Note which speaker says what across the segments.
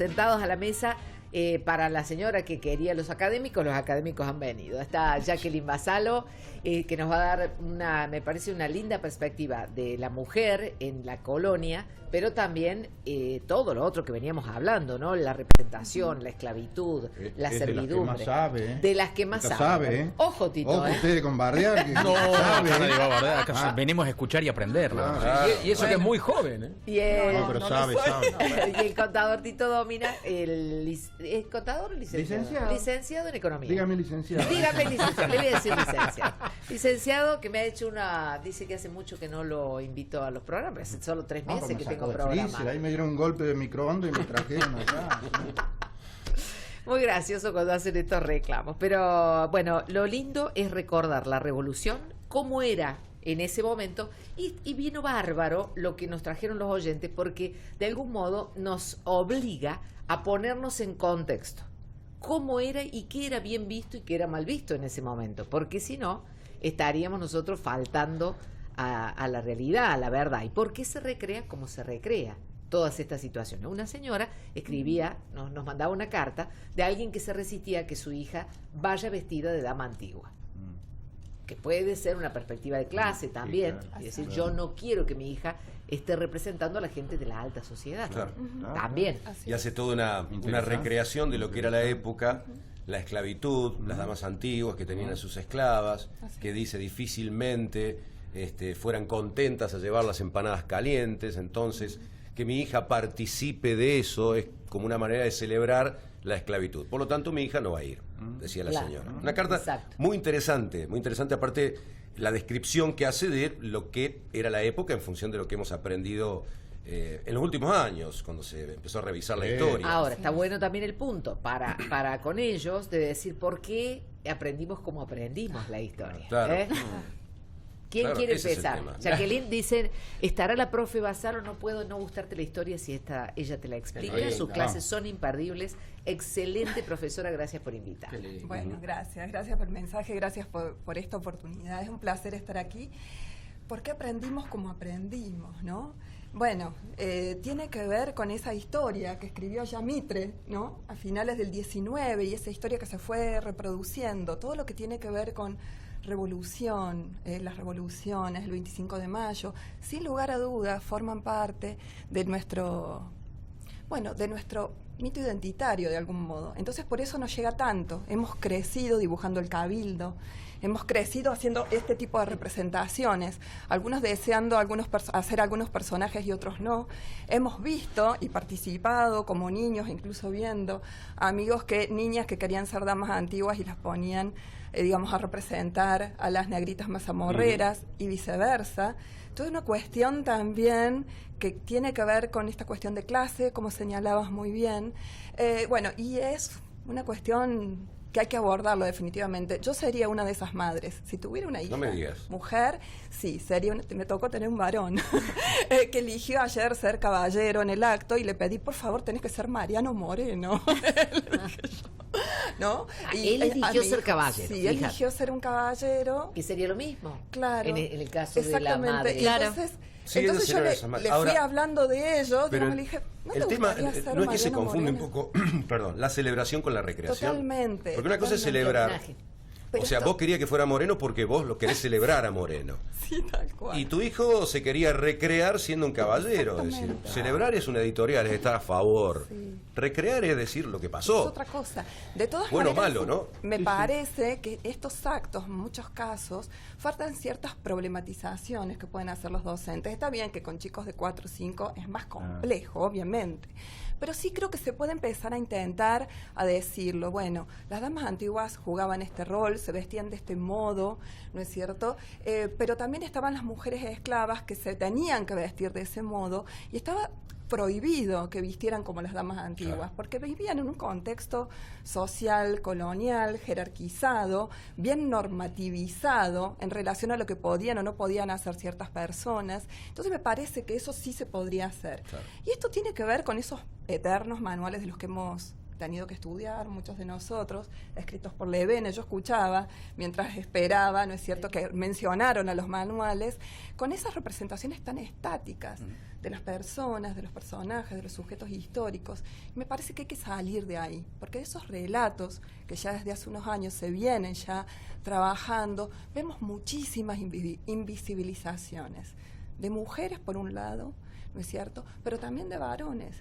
Speaker 1: sentados a la mesa. Para la señora que quería los académicos han venido. Está Jacqueline Basalo, que nos va a dar me parece una linda perspectiva de la mujer en la colonia, pero también todo lo otro que veníamos hablando, ¿no? La representación, la esclavitud, la servidumbre. De las que más sabe. Ojo, Tito.
Speaker 2: Ojo, ustedes con bardear. Que
Speaker 3: no,
Speaker 2: sabe.
Speaker 3: nadie va a bardear. Acá venimos a escuchar y aprender.
Speaker 2: Claro.
Speaker 3: Y eso que es muy joven.
Speaker 1: Y el,
Speaker 2: pero sabe.
Speaker 1: Y el contador Tito Domina, ¿es contador o licenciado? Licenciado en economía.
Speaker 2: Dígame licenciado.
Speaker 1: Dígame licenciado, le voy a decir licenciado. Licenciado que me ha hecho dice que hace mucho que no lo invito a los programas, hace solo 3 meses que tengo programa.
Speaker 2: Ahí me dieron un golpe de microondas y me trajeron acá.
Speaker 1: Muy gracioso cuando hacen estos reclamos. Pero bueno, lo lindo es recordar la revolución, cómo era en ese momento, y vino bárbaro lo que nos trajeron los oyentes, porque de algún modo nos obliga a ponernos en contexto. Cómo era y qué era bien visto y qué era mal visto en ese momento, porque si no, estaríamos nosotros faltando a la realidad, a la verdad. ¿Y por qué se recrea como se recrea todas estas situaciones? Una señora escribía, nos mandaba una carta de alguien que se resistía a que su hija vaya vestida de dama antigua, que puede ser una perspectiva de clase también, sí, claro. Es decir, yo no quiero que mi hija esté representando a la gente de la alta sociedad, claro. También.
Speaker 4: Y hace toda una recreación de lo que era la época, la esclavitud, las damas antiguas que tenían a sus esclavas, que dice difícilmente fueran contentas a llevar las empanadas calientes. Entonces, que mi hija participe de eso es como una manera de celebrar la esclavitud. Por lo tanto, mi hija no va a ir, decía la señora. Una carta muy interesante, aparte la descripción que hace de lo que era la época en función de lo que hemos aprendido en los últimos años, cuando se empezó a revisar la historia.
Speaker 1: Ahora, está bueno también el punto para con ellos de decir por qué aprendimos como aprendimos la historia.
Speaker 4: Claro.
Speaker 1: ¿Quién quiere empezar? Jacqueline dice, ¿estará la profe Basalo? No puedo no gustarte la historia si ella te la explica. Sus clases son imperdibles. Excelente profesora, gracias por invitar.
Speaker 5: Bueno, gracias por el mensaje, gracias por esta oportunidad. Es un placer estar aquí. ¿Por qué aprendimos como aprendimos, no? Bueno, tiene que ver con esa historia que escribió Mitre, ¿no? A finales del 19, y esa historia que se fue reproduciendo. Todo lo que tiene que ver con revolución, las revoluciones, el 25 de mayo, sin lugar a dudas forman parte de nuestro mito identitario de algún modo. Entonces por eso nos llega tanto. Hemos crecido dibujando el cabildo, hemos crecido haciendo este tipo de representaciones, algunos deseando hacer algunos personajes y otros no. Hemos visto y participado como niños, incluso viendo niñas que querían ser damas antiguas y las ponían a representar a las negritas mazamorreras y viceversa. Entonces una cuestión también que tiene que ver con esta cuestión de clase, como señalabas muy bien. Y es una cuestión que hay que abordarlo definitivamente. Yo sería una de esas madres. Si tuviera una hija,
Speaker 4: no me digas.
Speaker 5: Mujer, sí, me tocó tener un varón que eligió ayer ser caballero en el acto y le pedí, por favor, tenés que ser Mariano Moreno. ¿No?
Speaker 1: Él eligió ser caballero.
Speaker 5: Sí, él eligió ser un caballero.
Speaker 1: Que sería lo mismo.
Speaker 5: Claro.
Speaker 1: En el caso de la madre.
Speaker 5: Claro. Entonces yo le fui hablando de ellos,
Speaker 4: pero
Speaker 5: le dije,
Speaker 4: el tema no es que se confunde un poco, perdón, la celebración con la recreación.
Speaker 5: Totalmente.
Speaker 4: Porque una cosa es celebrar.
Speaker 5: Pero
Speaker 4: o sea, vos querías que fuera Moreno porque vos lo querés celebrar a Moreno.
Speaker 5: Sí, tal cual.
Speaker 4: Y tu hijo se quería recrear siendo un caballero. Es decir, celebrar es una editorial, es estar a favor. Sí. Recrear es decir lo que pasó.
Speaker 5: Es otra cosa. De todas
Speaker 4: bueno,
Speaker 5: maneras,
Speaker 4: malo, ¿no?
Speaker 5: Me parece que estos actos, en muchos casos, faltan ciertas problematizaciones que pueden hacer los docentes. Está bien que con chicos de 4 o 5 es más complejo, obviamente. Pero sí creo que se puede empezar a intentar a decirlo. Bueno, las damas antiguas jugaban este rol, se vestían de este modo, ¿no es cierto? Pero también estaban las mujeres esclavas que se tenían que vestir de ese modo y estaba prohibido que vistieran como las damas antiguas, porque vivían en un contexto social, colonial, jerarquizado, bien normativizado en relación a lo que podían o no podían hacer ciertas personas. Entonces me parece que eso sí se podría hacer. Claro. Y esto tiene que ver con esos eternos manuales de los que hemos tenido que estudiar, muchos de nosotros, escritos por Levene, yo escuchaba mientras esperaba, ¿no es cierto?, que mencionaron a los manuales, con esas representaciones tan estáticas de las personas, de los personajes, de los sujetos históricos. Y me parece que hay que salir de ahí, porque esos relatos que ya desde hace unos años se vienen ya trabajando, vemos muchísimas invisibilizaciones de mujeres por un lado, ¿no es cierto?, pero también de varones.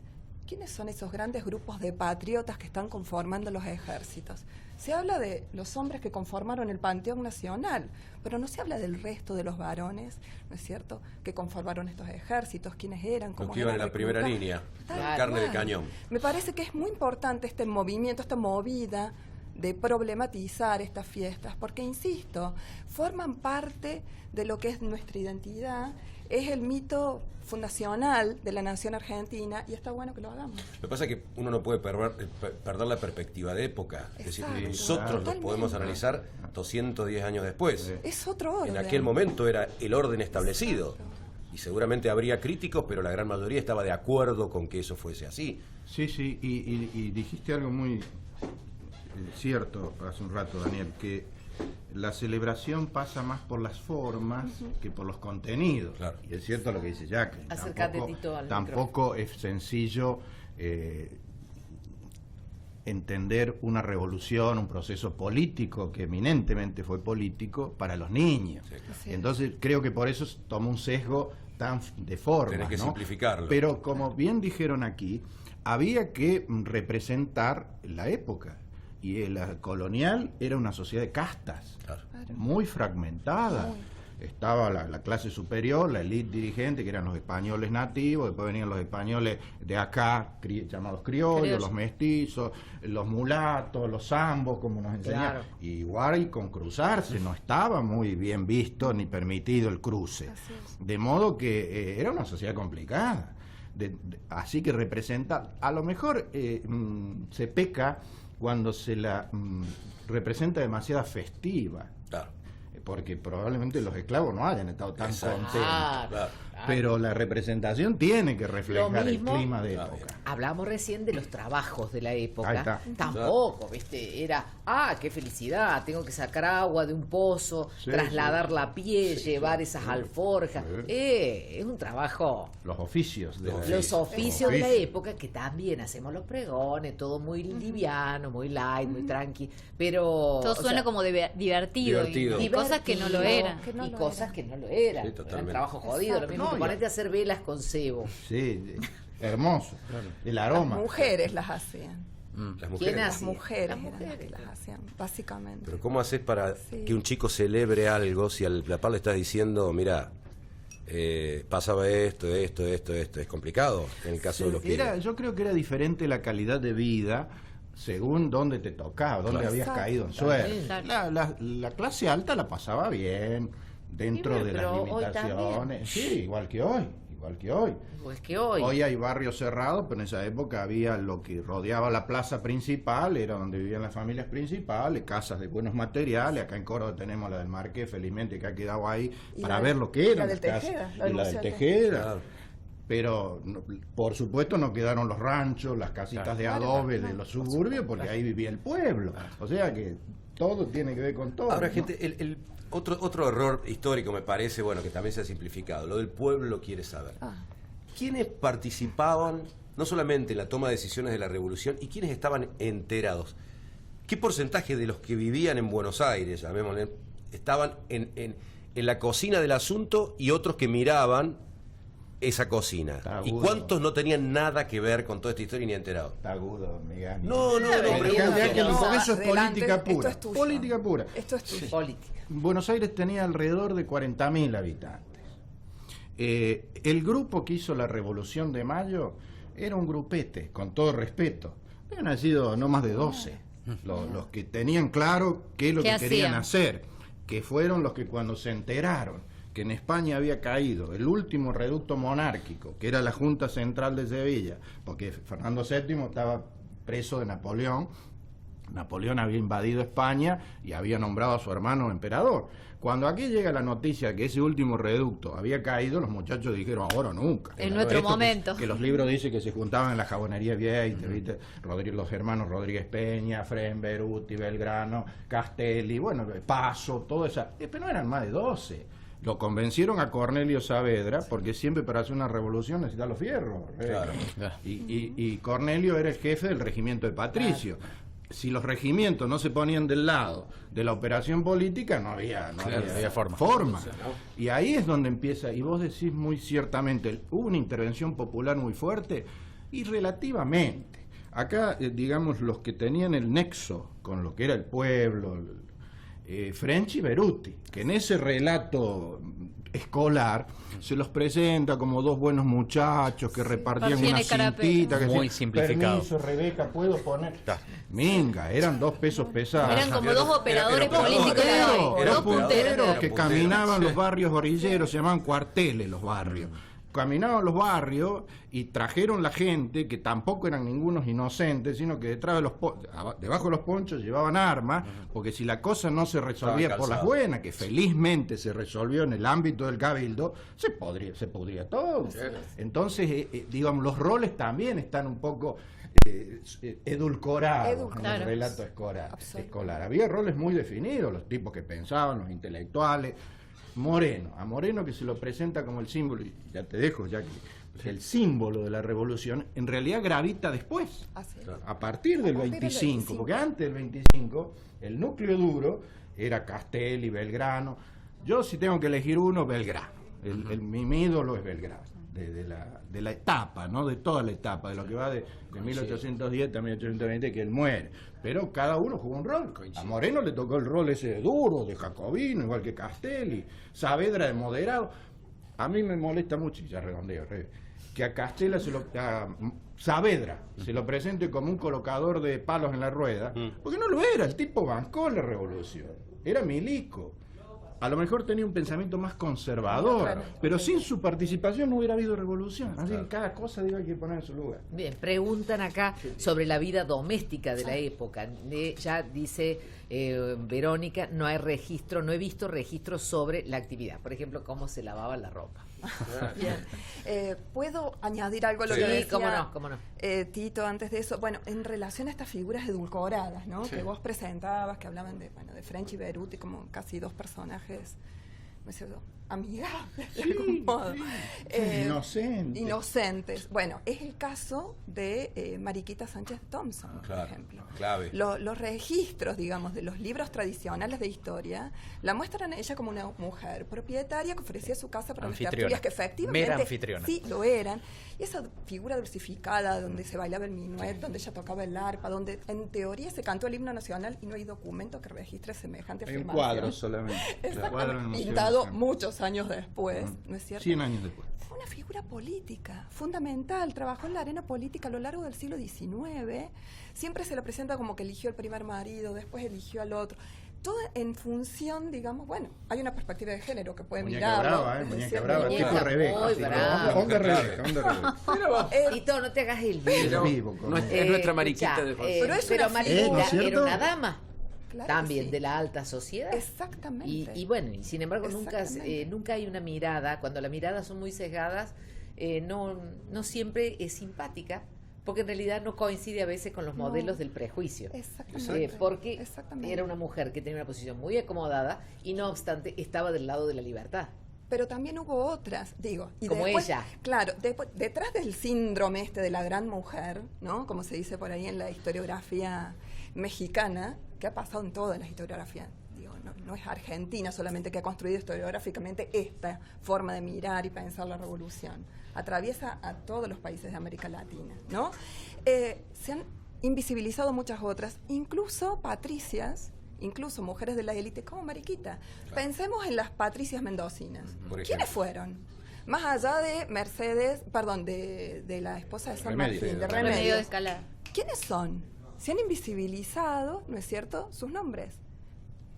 Speaker 5: ¿Quiénes son esos grandes grupos de patriotas que están conformando los ejércitos? Se habla de los hombres que conformaron el Panteón Nacional, pero no se habla del resto de los varones, ¿no es cierto?, que conformaron estos ejércitos, quiénes eran, cómo
Speaker 4: Los que iban en
Speaker 5: eran
Speaker 4: la primera
Speaker 5: reclutados.
Speaker 4: línea,
Speaker 5: Tal
Speaker 4: carne de
Speaker 5: cual.
Speaker 4: cañón.
Speaker 5: Me parece que es muy importante este movimiento, esta movida de problematizar estas fiestas, porque, insisto, forman parte de lo que es nuestra identidad, es el mito fundacional de la nación argentina y está bueno que lo hagamos.
Speaker 4: Lo que pasa es que uno no puede perder la perspectiva de época. Es decir,
Speaker 5: Exacto.
Speaker 4: nosotros los
Speaker 5: Totalmente.
Speaker 4: podemos analizar 210 años después.
Speaker 5: Es otro orden.
Speaker 4: En aquel momento era el orden establecido. Y seguramente habría críticos, pero la gran mayoría estaba de acuerdo con que eso fuese así.
Speaker 2: Sí, sí, y dijiste algo muy cierto hace un rato, Daniel, que la celebración pasa más por las formas que por los contenidos.
Speaker 4: Claro.
Speaker 2: Y es cierto lo que dice Jack.
Speaker 1: Acércate, Tito, al
Speaker 2: Tampoco es sencillo entender una revolución, un proceso político que eminentemente fue político para los niños.
Speaker 4: Sí, claro.
Speaker 5: Sí.
Speaker 2: Entonces creo que por eso toma un sesgo tan de forma.
Speaker 4: Tenés que
Speaker 2: ¿no?
Speaker 4: simplificarlo.
Speaker 2: Pero como bien dijeron aquí, había que representar la época. Y la colonial era una sociedad de castas,
Speaker 4: Claro.
Speaker 2: muy fragmentada. Estaba la clase superior, la élite dirigente, que eran los españoles nativos, después venían los españoles de acá, llamados criollos, los mestizos, los mulatos, los zambos, como nos enseñaron.
Speaker 1: Claro.
Speaker 2: Igual y con cruzarse, no estaba muy bien visto ni permitido el cruce.
Speaker 5: Así es.
Speaker 2: De modo que era una sociedad complicada. Así que representa, a lo mejor se peca cuando se la representa demasiado festiva,
Speaker 4: Claro.
Speaker 2: porque probablemente los esclavos no hayan estado tan
Speaker 4: Exacto.
Speaker 2: contentos.
Speaker 4: Claro.
Speaker 2: Pero la representación tiene que
Speaker 1: Lo
Speaker 2: reflejar el
Speaker 1: mismo-
Speaker 2: clima de
Speaker 4: Claro.
Speaker 2: época.
Speaker 1: Hablamos recién de los trabajos de la
Speaker 2: Ahí
Speaker 1: época.
Speaker 2: está.
Speaker 1: Tampoco, ¿viste? Era, qué felicidad, tengo que sacar agua de un pozo,
Speaker 2: Sí,
Speaker 1: trasladar
Speaker 2: sí.
Speaker 1: la piel, llevar esas alforjas.
Speaker 2: Sí.
Speaker 1: Es un trabajo.
Speaker 2: Los oficios de la
Speaker 1: Los
Speaker 2: época.
Speaker 1: oficios de la época, que también hacemos los pregones, todo muy liviano, muy light, muy tranqui, pero...
Speaker 6: Todo
Speaker 1: o
Speaker 6: suena
Speaker 1: sea,
Speaker 6: como
Speaker 4: Divertido.
Speaker 6: y cosas que no lo eran.
Speaker 5: Que no
Speaker 1: y
Speaker 5: lo
Speaker 1: cosas
Speaker 5: eran.
Speaker 1: que no lo eran.
Speaker 4: Sí,
Speaker 1: Era un
Speaker 4: totalmente.
Speaker 1: trabajo jodido, lo
Speaker 5: Exacto.
Speaker 1: mismo
Speaker 2: No,
Speaker 1: que
Speaker 2: y-
Speaker 1: ponerte a hacer velas con cebo.
Speaker 2: Sí, hermoso. El aroma.
Speaker 5: Las mujeres las hacían.
Speaker 4: Las
Speaker 1: ¿Quién
Speaker 4: mujeres.
Speaker 1: hace?
Speaker 5: Las mujeres
Speaker 1: Las
Speaker 5: eran las que
Speaker 1: mujeres.
Speaker 5: las hacían, básicamente.
Speaker 4: Pero ¿cómo haces para
Speaker 5: Sí.
Speaker 4: que un chico celebre algo si al la par le estás diciendo, mira, pasaba esto? Es complicado en el caso de los pibes.
Speaker 2: Yo creo que era diferente la calidad de vida según dónde te tocaba, dónde
Speaker 4: Claro.
Speaker 2: habías
Speaker 5: Exacto.
Speaker 2: caído en suerte.
Speaker 6: Claro.
Speaker 2: La clase alta la pasaba bien, dentro
Speaker 1: Sí,
Speaker 2: de las
Speaker 1: pero hoy
Speaker 2: limitaciones.
Speaker 1: también.
Speaker 2: Sí, igual que hoy.
Speaker 1: Pues que hoy.
Speaker 2: Hoy hay barrios cerrados, pero en esa época había lo que rodeaba la plaza principal, era donde vivían las familias principales, casas de buenos materiales. Acá en Córdoba tenemos la del Marqués, felizmente, que ha quedado ahí
Speaker 5: Y
Speaker 2: para
Speaker 5: la-
Speaker 2: ver lo que era.
Speaker 5: la del Tejeda, la del
Speaker 2: y la del
Speaker 5: Museo del
Speaker 2: Tejeda.
Speaker 4: Claro.
Speaker 2: Pero, por supuesto, no quedaron los ranchos, las casitas de adobe de los suburbios, porque ahí vivía el pueblo. O sea que todo tiene que ver con todo.
Speaker 4: Ahora,
Speaker 2: ¿no?
Speaker 4: gente, otro error histórico me parece, bueno, que también se ha simplificado. Lo del pueblo quiere saber. ¿Quiénes participaban, no solamente en la toma de decisiones de la revolución, y quiénes estaban enterados? ¿Qué porcentaje de los que vivían en Buenos Aires, llamémosle, estaban en la cocina del asunto y otros que miraban esa cocina?
Speaker 2: Está
Speaker 4: ¿Y
Speaker 2: agudo.
Speaker 4: cuántos no tenían nada que ver con toda esta historia y ni enterados?
Speaker 2: Está agudo, Miguel.
Speaker 4: No,
Speaker 2: Porque
Speaker 4: pregunto.
Speaker 2: eso es
Speaker 5: Adelante,
Speaker 2: política
Speaker 5: esto
Speaker 2: pura.
Speaker 5: es tuyo.
Speaker 2: Política pura.
Speaker 5: Esto es tuyo.
Speaker 1: Política.
Speaker 2: Buenos Aires tenía alrededor de 40.000 habitantes. El grupo que hizo la Revolución de Mayo era un grupete, con todo respeto. Habían sido no más de 12 los que tenían claro qué es lo
Speaker 6: ¿Qué
Speaker 2: que querían
Speaker 6: hacían?
Speaker 2: hacer, que fueron los que cuando se enteraron que en España había caído el último reducto monárquico, que era la Junta Central de Sevilla, porque Fernando VII estaba preso de Napoleón, Napoleón había invadido España y había nombrado a su hermano emperador. Cuando aquí llega la noticia que ese último reducto había caído, los muchachos dijeron, ahora o nunca.
Speaker 6: En nuestro
Speaker 2: Esto
Speaker 6: momento.
Speaker 2: Que los libros dicen que se juntaban en la jabonería Vieite, ¿viste? Los hermanos Rodríguez Peña, Fren, Beruti, Belgrano, Castelli, bueno, Paso, todo eso. Pero no eran más de 12. Lo convencieron a Cornelio Saavedra, porque siempre para hacer una revolución necesita los fierros.
Speaker 4: Claro.
Speaker 2: Y Cornelio era el jefe del regimiento de Patricio. Si los regimientos no se ponían del lado de la operación política, no había forma. Y ahí es donde empieza, y vos decís muy ciertamente, hubo una intervención popular muy fuerte, y relativamente. Acá, digamos, los que tenían el nexo con lo que era el pueblo, French y Beruti, que en ese relato escolar se los presenta como dos buenos muchachos que repartían una cintita, que
Speaker 3: muy
Speaker 2: decían,
Speaker 3: simplificado.
Speaker 2: permiso, Rebeca, ¿puedo poner? Minga, eran 2 pesos pesados.
Speaker 6: Eran como dos operadores
Speaker 4: era
Speaker 6: políticos de hoy,
Speaker 2: Eran
Speaker 6: dos punteros.
Speaker 2: que caminaban los barrios orilleros, se llamaban cuarteles los barrios. Caminaban los barrios y trajeron la gente, que tampoco eran ningunos inocentes, sino que detrás de debajo de los ponchos llevaban armas, porque si la cosa no se resolvía por las buenas, que felizmente se resolvió en el ámbito del cabildo, se podría todo. Entonces, digamos, los roles también están un poco edulcorados en el relato escolar. Había roles muy definidos, los tipos que pensaban, los intelectuales. A Moreno que se lo presenta como el símbolo, y ya te dejo, ya que el símbolo de la revolución, en realidad gravita después, a partir del 25, porque antes del 25, el núcleo duro era Castelli, Belgrano. Yo, si tengo que elegir uno, Belgrano. Mi ídolo es Belgrano, de la etapa, ¿no? De toda la etapa, de lo que va de 1810 a 1820, que él muere. Pero cada uno jugó un rol. A Moreno le tocó el rol ese duro, de jacobino, igual que Castelli. Saavedra de moderado. A mí me molesta mucho, y ya redondeo, que a Saavedra se lo presente como un colocador de palos en la rueda, porque no lo era. El tipo bancó la revolución. Era milico. A lo mejor tenía un pensamiento más conservador, pero sin su participación no hubiera habido revolución. Así que cada cosa hay que poner en su lugar.
Speaker 1: Bien, preguntan acá sobre la vida doméstica de la época. Ya dice Verónica, no hay registro, no he visto registros sobre la actividad. Por ejemplo, cómo se lavaba la ropa.
Speaker 5: Bien. ¿Puedo añadir algo a lo que decía
Speaker 1: cómo no.
Speaker 5: Tito antes de eso? Bueno, en relación a estas figuras edulcoradas, ¿no? Que vos presentabas, que hablaban de French y Beruti como casi dos personajes, ¿no es cierto?, amigables, de algún modo. Inocentes. Bueno, es el caso de Mariquita Sánchez Thompson, por ejemplo.
Speaker 4: Clave.
Speaker 5: Los registros, digamos, de los libros tradicionales de historia la muestran a ella como una mujer propietaria que ofrecía su casa para las tertulias, que efectivamente
Speaker 3: mera anfitriona.
Speaker 5: Sí lo eran. Y esa figura dulcificada donde se bailaba el minuet, donde ella tocaba el arpa, donde en teoría se cantó el himno nacional y no hay documento que registre semejante afirmación.
Speaker 2: Hay un cuadro solamente.
Speaker 5: Exactamente. Pintado muchos años después, ¿no es cierto?
Speaker 2: 100 años después.
Speaker 5: Fue una figura política, fundamental, trabajó en la arena política a lo largo del siglo XIX, siempre se la presenta como que eligió el primer marido, después eligió al otro, todo en función, digamos, bueno, hay una perspectiva de género que puede mirar.
Speaker 2: Muñeca brava, tipo Rebeca. Onda Rebeca.
Speaker 1: Tito, no te hagas el vivo.
Speaker 7: Es nuestra Mariquita de José.
Speaker 1: Pero Mariquita era una dama.
Speaker 5: Claro,
Speaker 1: también
Speaker 5: sí,
Speaker 1: de la alta sociedad.
Speaker 5: Exactamente.
Speaker 1: Y bueno, y sin embargo nunca hay una mirada, cuando las miradas son muy sesgadas, no siempre es simpática, porque en realidad no coincide a veces con los modelos del prejuicio.
Speaker 5: Exactamente.
Speaker 1: Porque era una mujer que tenía una posición muy acomodada y no obstante estaba del lado de la libertad.
Speaker 5: Pero también hubo otras, digo. Y
Speaker 1: como
Speaker 5: después,
Speaker 1: ella.
Speaker 5: Claro, detrás del síndrome de la gran mujer, ¿no? Como se dice por ahí en la historiografía mexicana, que ha pasado en toda la historiografía. Digo, no es Argentina solamente que ha construido historiográficamente esta forma de mirar y pensar la revolución. Atraviesa a todos los países de América Latina, ¿no? Se han invisibilizado muchas otras, incluso patricias, incluso mujeres de la élite como Mariquita. Claro. Pensemos en las patricias mendocinas. ¿Quiénes fueron? Más allá de Mercedes, perdón, de la esposa de San Martín, de Remedio
Speaker 6: de Escalada.
Speaker 5: ¿Quiénes son? Se han invisibilizado, ¿no es cierto?, sus nombres.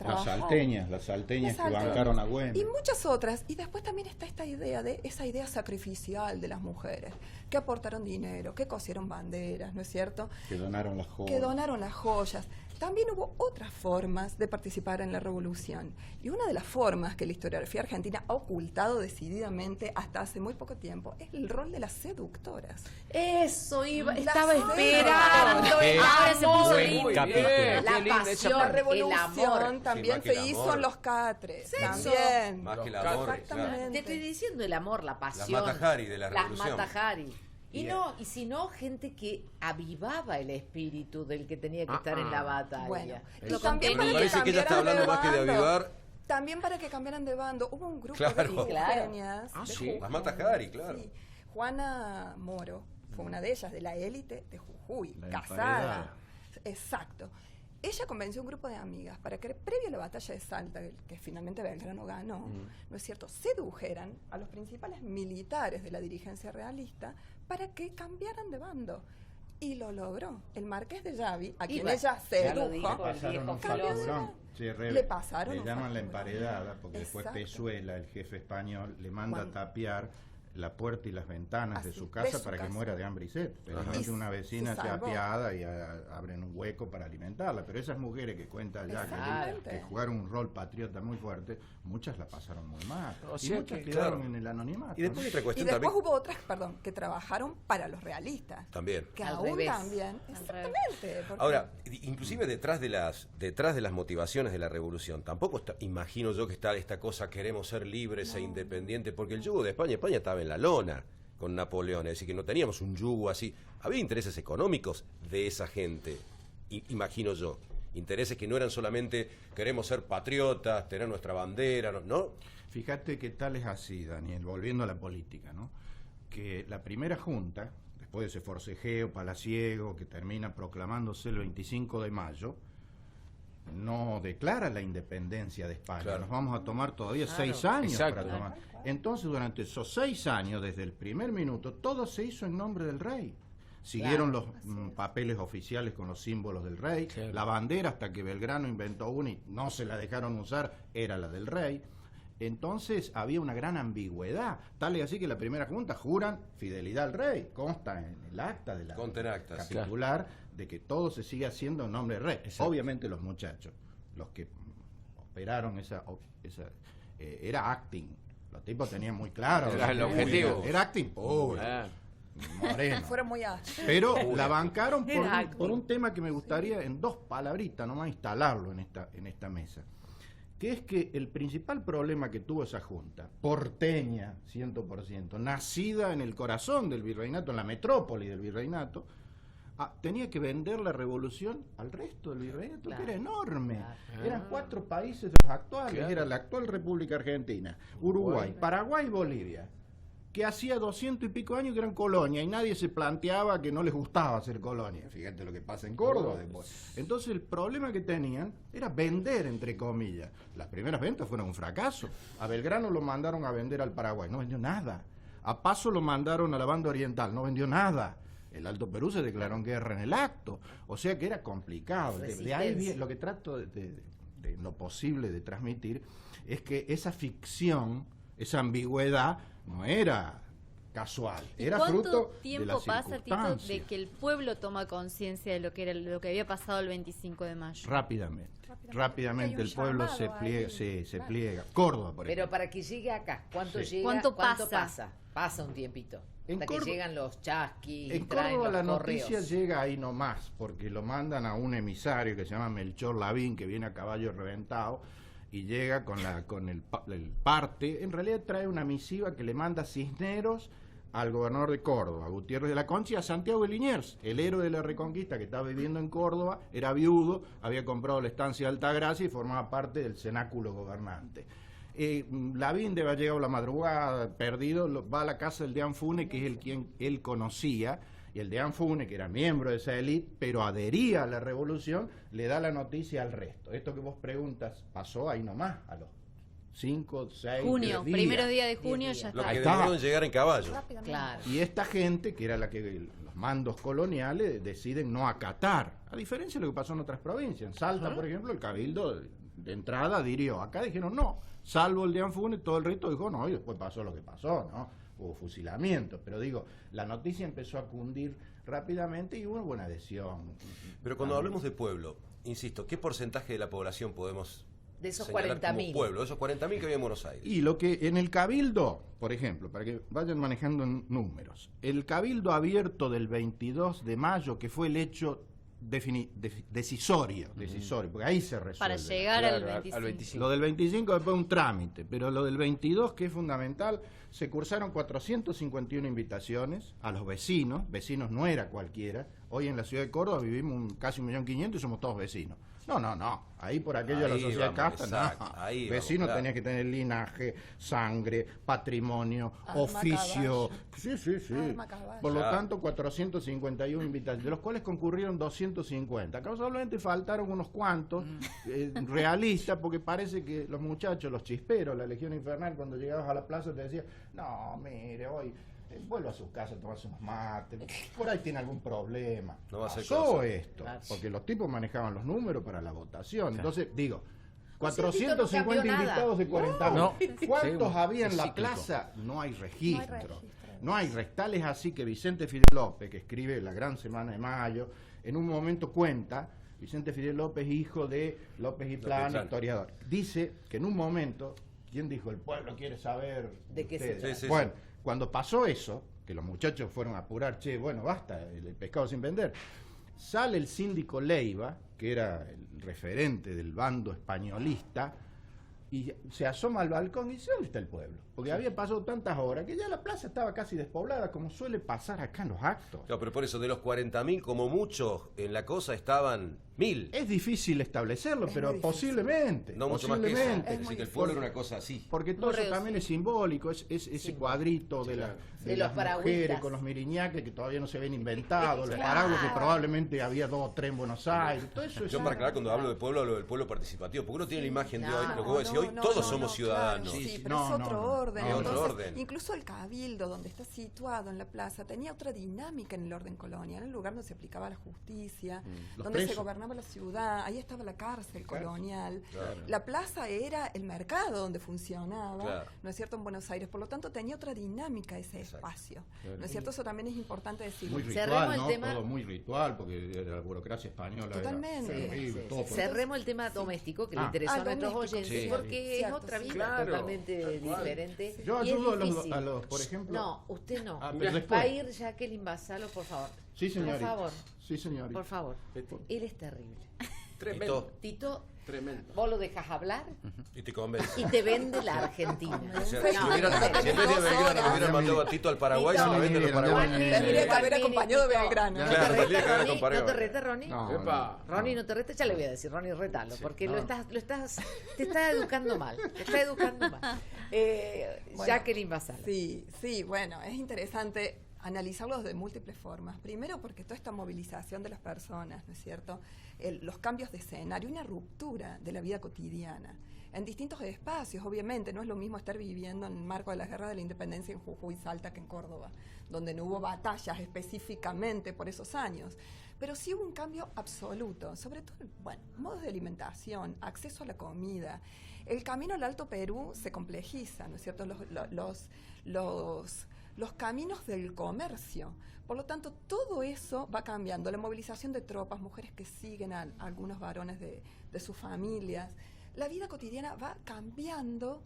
Speaker 2: Las
Speaker 5: trabajó.
Speaker 2: salteñas que bancaron a Güemes.
Speaker 5: Y muchas otras. Y después también está esta idea de esa idea sacrificial de las mujeres, que aportaron dinero, que cosieron banderas, ¿no es cierto?
Speaker 2: Que donaron las joyas.
Speaker 5: Que donaron las joyas. También hubo otras formas de participar en la revolución. Y una de las formas que la historiografía argentina ha ocultado decididamente hasta hace muy poco tiempo es el rol de las seductoras.
Speaker 1: Eso
Speaker 5: Las
Speaker 1: estaba
Speaker 5: seductoras.
Speaker 1: esperando.
Speaker 3: Qué
Speaker 6: Ahora se puso
Speaker 1: amor,
Speaker 6: lindo.
Speaker 3: buen capítulo.
Speaker 1: la
Speaker 7: Qué linda esa
Speaker 1: pasión,
Speaker 5: La
Speaker 7: parte.
Speaker 1: el
Speaker 5: revolución
Speaker 1: amor.
Speaker 5: también
Speaker 4: Sí, más que
Speaker 5: se
Speaker 4: el
Speaker 5: hizo
Speaker 4: amor.
Speaker 5: en los catres.
Speaker 1: Sexo.
Speaker 5: También.
Speaker 4: Más que el
Speaker 7: Los
Speaker 4: amor.
Speaker 5: Exactamente.
Speaker 4: claro.
Speaker 1: Te estoy diciendo el amor, la pasión.
Speaker 4: Las Mata-Hari de la revolución.
Speaker 1: Las Mata-Hari. Y si no, gente que avivaba el espíritu del que tenía que estar en la batalla.
Speaker 5: Bueno,
Speaker 6: Lo
Speaker 5: y también
Speaker 6: contenido.
Speaker 5: para
Speaker 4: Me parece que ella está
Speaker 5: cambiaran
Speaker 4: hablando más que de
Speaker 5: bando.
Speaker 4: avivar.
Speaker 5: También para que cambiaran de bando. Hubo un grupo
Speaker 4: Claro.
Speaker 5: de jujeñas.
Speaker 7: Ah,
Speaker 5: de
Speaker 7: sí.
Speaker 5: Jujuy.
Speaker 4: Las Mata-Hari, claro.
Speaker 5: Sí. Juana Moro fue una de ellas, de la élite de Jujuy,
Speaker 2: La
Speaker 5: casada.
Speaker 2: emparedada.
Speaker 5: Exacto. Ella convenció a un grupo de amigas para que, previo a la batalla de Salta, que finalmente Belgrano ganó, ¿no es cierto?, sedujeran a los principales militares de la dirigencia realista para que cambiaran de bando. Y lo logró. El marqués de Yavi, a quien
Speaker 1: bueno,
Speaker 5: ella
Speaker 1: ya lo
Speaker 5: sedujo,
Speaker 1: dijo el
Speaker 2: Pasaron
Speaker 1: viejo
Speaker 2: un
Speaker 5: cambió de
Speaker 2: facturón.
Speaker 5: bando.
Speaker 2: Sí,
Speaker 5: Le pasaron
Speaker 2: le
Speaker 5: un
Speaker 2: llaman la
Speaker 5: facturón.
Speaker 2: emparedada, porque después
Speaker 5: Exacto.
Speaker 2: Pezuela, el jefe español, le manda
Speaker 5: Cuando-
Speaker 2: a tapiar la puerta y las ventanas de
Speaker 5: Así,
Speaker 2: su
Speaker 5: de
Speaker 2: casa
Speaker 5: su
Speaker 2: para que
Speaker 5: casa.
Speaker 2: muera de hambre y sed. Felizmente
Speaker 5: Y
Speaker 2: una
Speaker 5: se
Speaker 2: vecina se
Speaker 5: salvó.
Speaker 2: apiada y abren un hueco para alimentarla. Pero esas mujeres que cuenta ya
Speaker 5: Exactamente.
Speaker 2: que jugaron un rol patriota muy fuerte, muchas la pasaron muy mal.
Speaker 7: O
Speaker 2: Y
Speaker 7: sea
Speaker 2: muchas
Speaker 7: que,
Speaker 2: quedaron
Speaker 4: claro.
Speaker 2: en el anonimato.
Speaker 4: Y después hay otra
Speaker 5: Y
Speaker 4: cuestión
Speaker 5: después
Speaker 4: también.
Speaker 5: hubo otras, que trabajaron para los realistas.
Speaker 4: También.
Speaker 5: Que
Speaker 1: Al
Speaker 5: aún
Speaker 1: revés.
Speaker 5: también. Exactamente. porque-
Speaker 4: Ahora, inclusive detrás de las motivaciones de la revolución, tampoco imagino yo que está esta cosa, queremos ser libres e independientes, porque el yugo de España estaba en la lona con Napoleón, es decir, que no teníamos un yugo así. Había intereses económicos de esa gente, imagino yo. Intereses que no eran solamente queremos ser patriotas, tener nuestra bandera, ¿no?
Speaker 2: Fíjate que tal es así, Daniel, volviendo a la política, ¿no? Que la primera junta, después de ese forcejeo palaciego que termina proclamándose el 25 de mayo, no declara la independencia de España.
Speaker 4: Claro.
Speaker 2: Nos vamos a tomar todavía
Speaker 1: Claro.
Speaker 2: 6 años
Speaker 7: Exacto.
Speaker 2: para tomar. Entonces, durante esos 6 años, desde el primer minuto, todo se hizo en nombre del rey. Siguieron los papeles oficiales con los símbolos del rey,
Speaker 3: Claro.
Speaker 2: la bandera, hasta que Belgrano inventó una y no se la dejaron usar, era la del rey. Entonces había una gran ambigüedad, tal y así que la primera junta juran fidelidad al rey, consta en el acta de la
Speaker 4: Consta en acta, sí.
Speaker 2: capitular de que todo se sigue haciendo en nombre del rey.
Speaker 3: Exacto.
Speaker 2: Obviamente los muchachos, los que operaron era acting, los tipos tenían muy claro.
Speaker 7: Era el objetivo.
Speaker 2: Era acting puro,
Speaker 7: Ah.
Speaker 2: moreno.
Speaker 5: Fueron muy ásperos.
Speaker 2: Pero la bancaron
Speaker 1: Era acting.
Speaker 2: por un tema que me gustaría en 2 palabritas nomás instalarlo en esta mesa, que es que el principal problema que tuvo esa junta, porteña 100%, nacida en el corazón del virreinato, en la metrópoli del virreinato, tenía que vender la revolución al resto del virreinato,
Speaker 1: Claro.
Speaker 2: que era enorme.
Speaker 1: Claro.
Speaker 2: Eran 4 países de los actuales,
Speaker 7: Claro.
Speaker 2: era la actual República Argentina, Uruguay, Paraguay y Bolivia, que hacía 200 y pico años que eran colonia y nadie se planteaba que no les gustaba ser colonia. Fíjate lo que pasa en Córdoba después. Entonces el problema que tenían era vender, entre comillas. Las primeras ventas fueron un fracaso. A Belgrano lo mandaron a vender al Paraguay, no vendió nada. A Paso lo mandaron a la banda oriental, no vendió nada. El Alto Perú se declaró en guerra en el acto. O sea que era complicado. De ahí
Speaker 1: Resistencia.
Speaker 2: viene, lo que trato de lo posible de transmitir es que esa ficción, esa ambigüedad, no era casual,
Speaker 6: ¿Y
Speaker 2: era
Speaker 6: cuánto
Speaker 2: fruto de
Speaker 6: tiempo
Speaker 2: las
Speaker 6: pasa, Tito, de
Speaker 2: circunstancias.
Speaker 6: que el pueblo toma conciencia de lo que era lo que había pasado el 25 de mayo?
Speaker 2: Rápidamente
Speaker 5: Hay un
Speaker 2: el pueblo se
Speaker 5: llamado
Speaker 2: pliega,
Speaker 5: ahí.
Speaker 2: se
Speaker 5: Claro.
Speaker 2: pliega. Córdoba, por
Speaker 1: Pero
Speaker 2: ejemplo.
Speaker 1: para que llegue acá, ¿cuánto
Speaker 2: Sí.
Speaker 1: llega?
Speaker 6: ¿Cuánto
Speaker 1: pasa?
Speaker 6: pasa?
Speaker 1: Pasa un tiempito.
Speaker 2: En
Speaker 1: Hasta que
Speaker 2: Córdoba-
Speaker 1: llegan los chasquis,
Speaker 2: En
Speaker 1: traen
Speaker 2: Córdoba
Speaker 1: los
Speaker 2: la
Speaker 1: correos.
Speaker 2: noticia llega ahí nomás, porque lo mandan a un emisario que se llama Melchor Lavín, que viene a caballo reventado, y llega con el parte. En realidad trae una misiva que le manda Cisneros al gobernador de Córdoba, Gutiérrez de la Concha, y a Santiago de Liniers, el héroe de la Reconquista que estaba viviendo en Córdoba, era viudo, había comprado la estancia de Altagracia y formaba parte del cenáculo gobernante. Lavín debe haber llegado a la madrugada, perdido, va a la casa del deán Fune, que es el quien él conocía, y el deán Fune, que era miembro de esa élite, pero adhería a la revolución, le da la noticia al resto. Esto que vos preguntas pasó ahí nomás, a los 5, 6
Speaker 6: Junio,
Speaker 2: días.
Speaker 6: primeros días de junio
Speaker 1: 10
Speaker 6: ya
Speaker 1: días.
Speaker 4: Los
Speaker 6: está.
Speaker 4: que
Speaker 2: estaba.
Speaker 4: debieron llegar en caballo.
Speaker 1: Claro.
Speaker 2: Y esta gente, que era la que los mandos coloniales deciden no acatar, a diferencia de lo que pasó en otras provincias. En Salta, por ejemplo, el cabildo de entrada adhirió. Acá dijeron no, salvo el de Anfunes, todo el resto dijo no, y después pasó lo que pasó, ¿no? Hubo fusilamientos, pero digo, la noticia empezó a cundir rápidamente y hubo buena adhesión.
Speaker 4: Pero cuando hablemos de pueblo, insisto, ¿qué porcentaje de la población podemos
Speaker 1: de esos
Speaker 4: señalar
Speaker 1: 40.000?
Speaker 4: como pueblo, de esos 40.000 que había en Buenos Aires?
Speaker 2: Y lo que en el Cabildo, por ejemplo, para que vayan manejando en números, el Cabildo abierto del 22 de mayo, que fue el hecho decisorio, porque ahí se resuelve.
Speaker 6: Para llegar
Speaker 7: Claro,
Speaker 6: al 25.
Speaker 2: Lo del 25 después un trámite, pero lo del 22, que es fundamental, se cursaron 451 invitaciones a los vecinos no era cualquiera. Hoy en la ciudad de Córdoba vivimos casi 1.500.000 y somos todos vecinos. No, ahí por aquello de la
Speaker 4: Ahí
Speaker 2: sociedad
Speaker 4: vamos,
Speaker 2: casta,
Speaker 4: exacto,
Speaker 2: no.
Speaker 4: ahí
Speaker 2: Vecino
Speaker 4: vamos, claro.
Speaker 2: tenía que tener linaje, sangre, patrimonio,
Speaker 5: Arma,
Speaker 2: oficio.
Speaker 5: caballo.
Speaker 2: Sí.
Speaker 5: Arma, caballo.
Speaker 2: Por lo
Speaker 4: Claro.
Speaker 2: tanto, 451 invitaciones, de los cuales concurrieron 250. Casualmente faltaron unos cuantos realistas, porque parece que los muchachos, los chisperos, la Legión Infernal, cuando llegabas a la plaza te decían, no, mire, hoy vuelva a su casa a tomarse unos mates, por ahí tiene algún problema.
Speaker 4: No va a ser
Speaker 2: Pasó
Speaker 4: cosa.
Speaker 2: esto,
Speaker 1: Claro.
Speaker 2: porque los tipos manejaban los números para la votación. Entonces, digo,
Speaker 1: O sea, Tito, no
Speaker 2: 450
Speaker 1: cambió nada.
Speaker 2: invitados de 40.000.
Speaker 3: No.
Speaker 2: ¿Cuántos
Speaker 3: Sí,
Speaker 2: había en
Speaker 3: es
Speaker 2: la
Speaker 3: cíclico.
Speaker 2: plaza? No hay registro.
Speaker 5: registro.
Speaker 2: No hay tales así que Vicente Fidel López, que escribe La Gran Semana de Mayo, en un momento cuenta, Vicente Fidel López, hijo de López y Plana,
Speaker 4: Plana.
Speaker 2: historiador, dice que en un momento, ¿quién dijo? El pueblo quiere saber
Speaker 1: ¿De qué se
Speaker 2: ustedes?
Speaker 1: trata?
Speaker 4: Sí, sí,
Speaker 2: Bueno, cuando pasó eso, que los muchachos fueron a apurar, che, bueno, basta, el pescado sin vender, sale el síndico Leiva, que era el referente del bando españolista, y se asoma al balcón y dice, ¿dónde está el pueblo? Porque había pasado tantas horas que ya la plaza estaba casi despoblada, como suele pasar acá en los actos.
Speaker 4: Claro, pero por eso, de los 40.000, como muchos en la cosa estaban 1.000.
Speaker 2: Es difícil establecerlo,
Speaker 5: Es
Speaker 2: pero
Speaker 5: muy difícil.
Speaker 2: posiblemente.
Speaker 4: No mucho más que eso.
Speaker 2: posiblemente.
Speaker 4: Es decir, que el pueblo era una cosa así.
Speaker 2: Porque todo
Speaker 6: Muy
Speaker 2: eso
Speaker 6: reducido.
Speaker 2: también es simbólico, es ese cuadrito de,
Speaker 1: De
Speaker 2: las
Speaker 1: los paragüitas.
Speaker 2: mujeres con los miriñaques que todavía no se ven inventados, los
Speaker 1: Claro.
Speaker 2: paraguas que probablemente había 2 o 3 en Buenos Aires, todo eso es
Speaker 4: Yo para aclarar, cuando hablo de pueblo, hablo del pueblo participativo, porque uno tiene la imagen de hoy, lo que vos decís, hoy todos somos ciudadanos.
Speaker 5: Claro, sí,
Speaker 2: Sí,
Speaker 5: pero
Speaker 2: no,
Speaker 5: es otro
Speaker 2: no, no.
Speaker 5: orden.
Speaker 4: Es otro
Speaker 5: Entonces,
Speaker 4: orden.
Speaker 5: Incluso el cabildo, donde está situado en la plaza, tenía otra dinámica en el orden colonial, el lugar donde se aplicaba la justicia,
Speaker 2: Los
Speaker 5: donde se
Speaker 2: presos.
Speaker 5: gobernaba la ciudad, ahí estaba la cárcel colonial.
Speaker 4: Claro.
Speaker 5: La plaza era el mercado donde funcionaba,
Speaker 4: Claro.
Speaker 5: ¿no es cierto?, en Buenos Aires. Por lo tanto, tenía otra dinámica ese
Speaker 4: Exacto.
Speaker 5: espacio. ¿No es cierto? Eso también es importante decirlo.
Speaker 2: muy
Speaker 1: Cerremos
Speaker 2: ritual,
Speaker 1: el
Speaker 2: ¿no?
Speaker 1: tema.
Speaker 2: Todo muy ritual, porque la burocracia española
Speaker 5: Totalmente.
Speaker 2: era horrible,
Speaker 1: Sí,
Speaker 2: todo
Speaker 1: sí.
Speaker 2: por-
Speaker 1: Cerremos el tema doméstico que le
Speaker 2: Ah.
Speaker 1: interesó a nuestros
Speaker 5: doméstico,
Speaker 1: oyentes,
Speaker 2: sí.
Speaker 1: porque es
Speaker 5: Cierto,
Speaker 1: otra
Speaker 5: sí.
Speaker 1: vida
Speaker 7: Claro,
Speaker 1: totalmente
Speaker 7: tal cual.
Speaker 1: diferente.
Speaker 2: Yo
Speaker 1: y es
Speaker 2: ayudo
Speaker 1: difícil.
Speaker 2: a los, por ejemplo...
Speaker 1: No, usted no.
Speaker 2: Ah, pero después.
Speaker 1: Va a ir Jacqueline Basalo, por favor.
Speaker 2: Sí, señorita.
Speaker 1: Por favor,
Speaker 2: Sí, señorita.
Speaker 1: por favor.
Speaker 7: Betty.
Speaker 1: Él es terrible.
Speaker 7: Tremendo.
Speaker 1: Tito,
Speaker 7: Tremendo.
Speaker 1: vos lo dejas hablar
Speaker 4: Y te convence.
Speaker 1: y te vende la Argentina.
Speaker 4: O sea,
Speaker 5: No,
Speaker 4: si en vez de Belgrano hubieran mandado a Tito al Paraguay, se
Speaker 1: Tito.
Speaker 4: la venden los
Speaker 2: Mira,
Speaker 4: paraguayos.
Speaker 2: mira,
Speaker 5: Tendría que haber
Speaker 1: Mini,
Speaker 5: acompañado de
Speaker 1: Tito.
Speaker 5: Belgrano.
Speaker 1: No
Speaker 4: Claro,
Speaker 1: te
Speaker 4: tendría
Speaker 1: rete,
Speaker 4: que haber
Speaker 1: Ronnie,
Speaker 4: comparado.
Speaker 1: no te rete, Ronnie.
Speaker 2: No,
Speaker 7: Epa.
Speaker 1: Ronnie, no te rete, ya le voy a decir, Ronnie, retalo, porque
Speaker 2: no.
Speaker 1: te está educando mal, te está educando mal.
Speaker 5: Bueno,
Speaker 1: Jacqueline Basalo.
Speaker 5: Sí, bueno, es interesante analizarlos de múltiples formas. Primero porque toda esta movilización de las personas, ¿no es cierto? Los cambios de escenario, una ruptura de la vida cotidiana en distintos espacios, obviamente, no es lo mismo estar viviendo en el marco de la guerra de la independencia en Jujuy, Salta, que en Córdoba, donde no hubo batallas específicamente por esos años. Pero sí hubo un cambio absoluto, sobre todo, bueno, modos de alimentación, acceso a la comida. El camino al Alto Perú se complejiza, ¿no es cierto? Los caminos del comercio. Por lo tanto, todo eso va cambiando. La movilización de tropas, mujeres que siguen a algunos varones de sus familias. La vida cotidiana va cambiando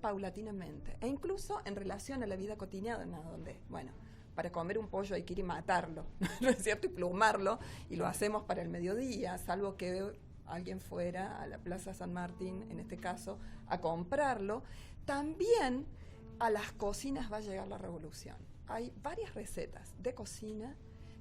Speaker 5: paulatinamente. E incluso en relación a la vida cotidiana, donde, bueno, para comer un pollo hay que ir y matarlo, ¿no es cierto? Y plumarlo, y lo hacemos para el mediodía, salvo que alguien fuera a la Plaza San Martín, en este caso, a comprarlo. También a las cocinas va a llegar la revolución. Hay varias recetas de cocina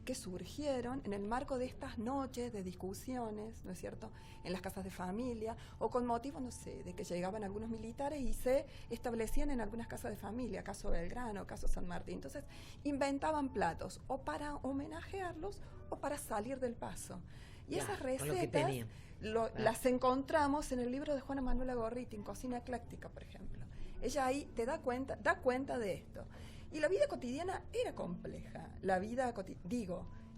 Speaker 5: que surgieron en el marco de estas noches de discusiones, ¿no es cierto?, en las casas de familia, o con motivo, no sé, de que llegaban algunos militares y se establecían en algunas casas de familia, caso Belgrano, caso San Martín. Entonces, inventaban platos o para homenajearlos o para salir del paso. Y
Speaker 1: Claro,
Speaker 5: esas
Speaker 1: con lo que
Speaker 5: recetas
Speaker 1: tenían.
Speaker 5: las encontramos en el libro de Juana Manuela Gorriti, en Cocina Ecléctica, por ejemplo. Ella ahí da cuenta de esto. Y la vida cotidiana era compleja.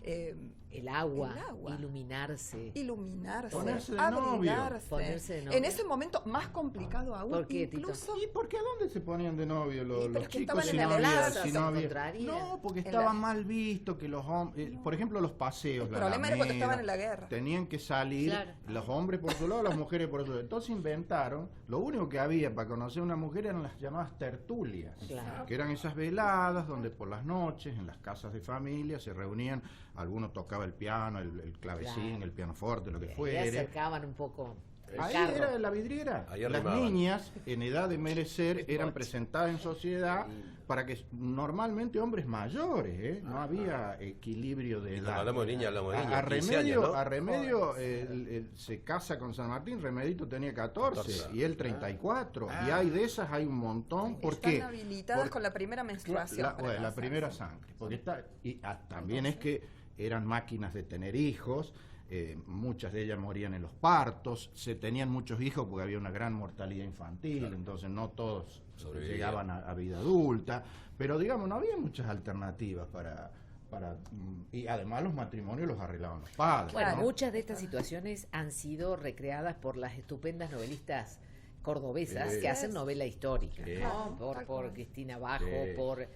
Speaker 1: el agua, iluminarse,
Speaker 2: ponerse de
Speaker 5: abrigarse.
Speaker 1: Ponerse de novio.
Speaker 5: En ese momento más complicado aún.
Speaker 1: ¿Por qué, Tito?
Speaker 5: Incluso
Speaker 2: ¿Y por qué a dónde se ponían de novio los
Speaker 5: pero es que
Speaker 2: chicos
Speaker 5: estaban
Speaker 2: si
Speaker 5: en
Speaker 2: no
Speaker 5: la
Speaker 2: había,
Speaker 5: plaza,
Speaker 2: si
Speaker 1: se
Speaker 2: no había-
Speaker 1: encontrarían.
Speaker 2: No, porque
Speaker 5: En
Speaker 2: estaba
Speaker 5: la-
Speaker 2: mal visto que los hombres, por ejemplo, los paseos,
Speaker 5: El
Speaker 2: la
Speaker 5: problema era cuando
Speaker 2: Alameda,
Speaker 5: estaban en la guerra.
Speaker 2: tenían que salir
Speaker 6: Claro.
Speaker 2: los hombres por su lado, las mujeres por otro lado. Entonces inventaron, lo único que había para conocer a una mujer eran las llamadas tertulias,
Speaker 1: Claro.
Speaker 2: que eran esas veladas donde por las noches en las casas de familia se reunían, alguno tocaba el piano, el clavecín,
Speaker 1: Claro.
Speaker 2: el pianoforte, lo que
Speaker 1: Y
Speaker 2: fuere.
Speaker 1: acercaban un poco el
Speaker 2: Ahí
Speaker 1: carro.
Speaker 2: era la vidriera.
Speaker 4: Ahí
Speaker 2: Las
Speaker 4: arrimaban.
Speaker 2: niñas en edad de merecer eran presentadas en sociedad para que normalmente hombres mayores, ¿eh? No había equilibrio de
Speaker 4: Y
Speaker 2: edad.
Speaker 4: cuando hablamos de niña, hablamos de niña,
Speaker 2: A
Speaker 4: 15
Speaker 2: Remedio,
Speaker 4: años, ¿no?
Speaker 2: a Remedio se casa con San Martín, Remedito tenía 14 y él 34. Y hay de esas, hay un montón. ¿Por
Speaker 5: están
Speaker 2: qué?
Speaker 5: habilitadas con la primera menstruación. para
Speaker 2: La
Speaker 5: casarse.
Speaker 2: primera sangre. Porque también es que eran máquinas de tener hijos. Muchas de ellas morían en los partos, se tenían muchos hijos porque había una gran mortalidad infantil, entonces no todos
Speaker 4: Sobrevivían.
Speaker 2: llegaban a vida adulta, pero digamos, no había muchas alternativas y además los matrimonios los arreglaban los padres.
Speaker 1: Bueno,
Speaker 2: ¿no?
Speaker 1: muchas de estas situaciones han sido recreadas por las estupendas novelistas cordobesas
Speaker 2: Sí.
Speaker 1: que hacen novela histórica,
Speaker 2: Sí.
Speaker 1: ¿no?
Speaker 5: Tal
Speaker 1: Por
Speaker 5: cual.
Speaker 1: Cristina Bajo,
Speaker 2: Sí.
Speaker 1: por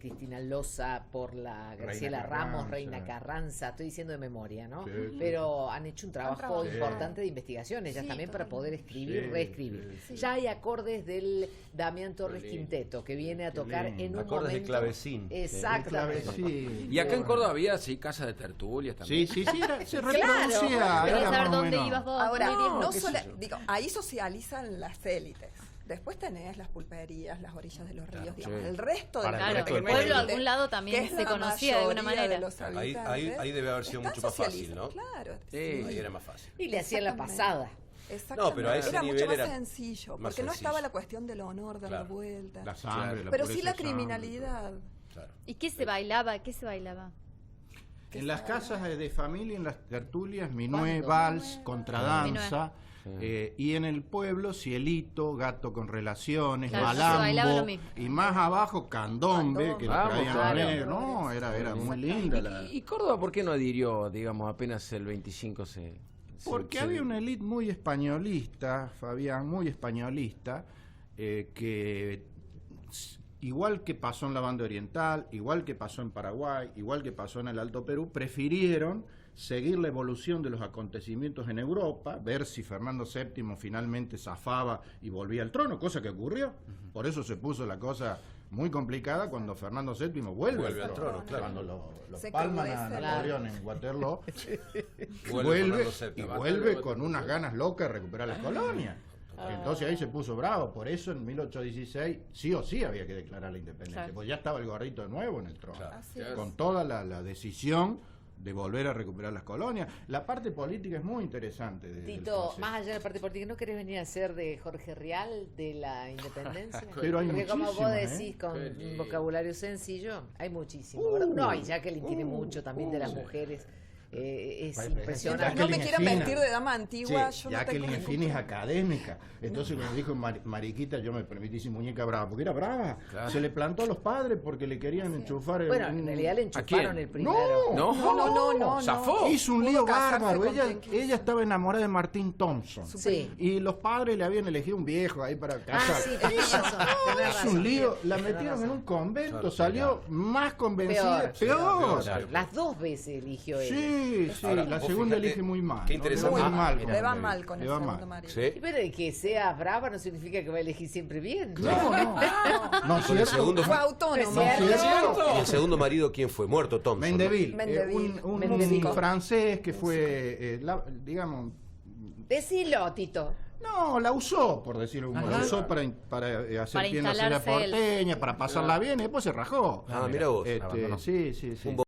Speaker 1: Cristina Loza, por la Graciela Ramos,
Speaker 2: Carranza.
Speaker 1: Reina Carranza, estoy diciendo de memoria, ¿no?
Speaker 2: Sí, sí.
Speaker 1: Pero han hecho un trabajo
Speaker 5: trabajo.
Speaker 1: importante de investigación, ellas
Speaker 5: Sí,
Speaker 1: también para poder
Speaker 5: totalmente.
Speaker 1: escribir,
Speaker 2: Sí,
Speaker 1: reescribir.
Speaker 2: sí.
Speaker 1: Ya hay acordes del Damián Torres
Speaker 3: Qué lindo.
Speaker 1: Quinteto que viene a
Speaker 2: Qué
Speaker 1: tocar
Speaker 2: lindo.
Speaker 1: en un
Speaker 4: Acordes de
Speaker 1: momento.
Speaker 4: clavecín.
Speaker 1: Exactamente.
Speaker 2: Sí.
Speaker 3: Y acá en Córdoba había así casa de tertulias también.
Speaker 2: Sí, se
Speaker 1: Claro.
Speaker 2: reproducía.
Speaker 6: Quería
Speaker 2: era
Speaker 6: saber
Speaker 2: más o
Speaker 6: dónde
Speaker 2: menos.
Speaker 6: ibas vos.
Speaker 5: Ahora,
Speaker 6: dónde irías
Speaker 5: no
Speaker 6: vos.
Speaker 2: qué sé
Speaker 5: solo,
Speaker 2: yo.
Speaker 5: digo, ahí socializan las élites. Después tenés las pulperías, las orillas de los ríos, digamos,
Speaker 3: sí.
Speaker 5: el resto
Speaker 2: Para
Speaker 5: del
Speaker 2: el
Speaker 6: Claro,
Speaker 2: resto
Speaker 6: el
Speaker 2: del
Speaker 6: pueblo a
Speaker 2: país.
Speaker 6: algún lado también
Speaker 5: que es
Speaker 6: se
Speaker 5: la
Speaker 6: conocía de alguna
Speaker 5: mayoría
Speaker 6: manera.
Speaker 5: de los
Speaker 4: Ahí-
Speaker 5: habitantes,
Speaker 4: ahí debe haber sido
Speaker 5: están
Speaker 4: mucho más fácil,
Speaker 5: socializados,
Speaker 4: ¿no?
Speaker 5: Claro.
Speaker 3: Sí.
Speaker 4: Ahí era más fácil.
Speaker 1: Y le hacían la
Speaker 5: Exactamente.
Speaker 1: pasada.
Speaker 5: Exactamente.
Speaker 4: No, pero a ese
Speaker 5: era
Speaker 4: nivel
Speaker 5: mucho más
Speaker 4: era
Speaker 5: sencillo,
Speaker 4: más
Speaker 5: porque no
Speaker 4: sencillo.
Speaker 5: estaba la cuestión del honor, dar la
Speaker 4: Claro.
Speaker 5: vuelta.
Speaker 2: La sangre, la
Speaker 5: Pero sí
Speaker 2: pureza
Speaker 5: la
Speaker 2: de sangre.
Speaker 5: criminalidad.
Speaker 4: Claro.
Speaker 6: ¿Y qué se bailaba? ¿Qué se bailaba?
Speaker 2: En las casas de familia, en las tertulias, minué,
Speaker 1: ¿Cuándo?
Speaker 2: vals, contradanza,
Speaker 6: Minué.
Speaker 2: y en el pueblo, cielito, gato con relaciones,
Speaker 6: Claro, se bailaba lo
Speaker 2: malambo,
Speaker 6: mismo.
Speaker 2: y más abajo, candombe, que lo
Speaker 3: Vamos,
Speaker 2: traían
Speaker 3: claro.
Speaker 2: los negros. No, era muy linda la...
Speaker 3: ¿Y Córdoba por qué no adhirió, digamos, apenas el 25
Speaker 2: Porque
Speaker 3: se-
Speaker 2: había una élite muy españolista, Fabián, muy españolista, que igual que pasó en la banda oriental, igual que pasó en Paraguay, igual que pasó en el Alto Perú, prefirieron seguir la evolución de los acontecimientos en Europa, ver si Fernando VII finalmente zafaba y volvía al trono, cosa que ocurrió. Por eso se puso la cosa muy complicada cuando Fernando VII vuelve al trono,
Speaker 4: claro.
Speaker 2: cuando lo
Speaker 5: Se
Speaker 2: palman a
Speaker 5: encobrece.
Speaker 2: Napoleón en Waterloo.
Speaker 4: Vuelve
Speaker 2: vuelve
Speaker 4: Fernando VII.
Speaker 2: y vuelve con unas ganas locas de recuperar las colonias. Entonces ahí se puso bravo. Por eso en 1816 sí o sí había que declarar la independencia.
Speaker 6: Claro.
Speaker 2: Pues ya estaba el gordito de nuevo en el trono.
Speaker 4: Claro.
Speaker 5: Así es.
Speaker 2: Con toda la decisión de volver a recuperar las colonias. La parte política es muy interesante. del
Speaker 1: Tito,
Speaker 2: proceso.
Speaker 1: más allá de la parte política, ¿no querés venir a ser de Jorge Rial de la independencia?
Speaker 2: Pero hay
Speaker 1: Porque como vos
Speaker 2: muchísimas,
Speaker 1: decís,
Speaker 2: ¿eh?
Speaker 1: con
Speaker 3: Qué
Speaker 1: un
Speaker 3: lindo.
Speaker 1: vocabulario sencillo, hay muchísimo. ¿verdad? No, y Jacqueline tiene mucho también de las
Speaker 2: sí.
Speaker 1: mujeres. Es
Speaker 2: Vaya,
Speaker 1: impresionante.
Speaker 5: No me
Speaker 2: Jacqueline
Speaker 5: quieran
Speaker 2: es fina.
Speaker 5: vestir de dama antigua,
Speaker 2: Sí,
Speaker 5: yo no
Speaker 2: Jacqueline
Speaker 5: tengo
Speaker 2: es fina, es académica. Entonces cuando dijo Mariquita, yo me permití decir muñeca brava, porque era brava.
Speaker 3: Claro.
Speaker 2: Se le plantó a los padres porque le querían enchufar
Speaker 1: Bueno, en realidad le enchufaron
Speaker 3: quién?
Speaker 1: el primero.
Speaker 3: No, zafó.
Speaker 2: Hizo un
Speaker 5: Pudo
Speaker 2: lío
Speaker 5: casarse
Speaker 2: bárbaro.
Speaker 5: con
Speaker 2: Ella,
Speaker 5: quien quiso.
Speaker 2: ella estaba enamorada de Martín Thompson.
Speaker 1: Sí.
Speaker 2: Y los padres le habían elegido un viejo ahí para
Speaker 1: Ah,
Speaker 2: casar.
Speaker 1: sí, tenés razón, tenés
Speaker 2: Es
Speaker 1: razón.
Speaker 2: un lío, la
Speaker 1: Tenés
Speaker 2: metieron
Speaker 1: razón.
Speaker 2: en un convento,
Speaker 4: Claro,
Speaker 2: salió más convencida, peor.
Speaker 1: Las dos veces eligió él.
Speaker 2: Sí, sí,
Speaker 4: Ahora,
Speaker 2: la
Speaker 4: vos
Speaker 2: segunda
Speaker 4: fíjate,
Speaker 2: elige muy mal.
Speaker 4: qué
Speaker 2: ¿no?
Speaker 4: interesante.
Speaker 2: Le va muy mal
Speaker 4: Le
Speaker 2: con
Speaker 5: Le va
Speaker 2: él.
Speaker 5: mal con
Speaker 2: Le
Speaker 5: el
Speaker 2: va
Speaker 5: segundo
Speaker 2: mal.
Speaker 5: marido.
Speaker 4: ¿Sí?
Speaker 1: Pero el que sea brava no significa que va a elegir siempre bien.
Speaker 2: No, no. No,
Speaker 4: Y con el
Speaker 2: cierto.
Speaker 4: segundo
Speaker 5: Fue autónomo.
Speaker 1: Es cierto.
Speaker 4: ¿Y el segundo marido quién fue? Muerto Thompson. ¿no?
Speaker 2: Mendeville,
Speaker 5: Mendeville.
Speaker 2: un
Speaker 1: Mendeville.
Speaker 2: francés que fue, digamos,
Speaker 1: Decilo, Tito.
Speaker 2: no, la usó, por decirlo como, la
Speaker 1: Ajá.
Speaker 2: usó para hacer
Speaker 6: Para
Speaker 2: bien la cena
Speaker 6: instalarse él.
Speaker 2: porteña, para pasarla bien, y después se rajó.
Speaker 4: Ah, mira vos.
Speaker 2: Sí, sí, sí.
Speaker 4: Un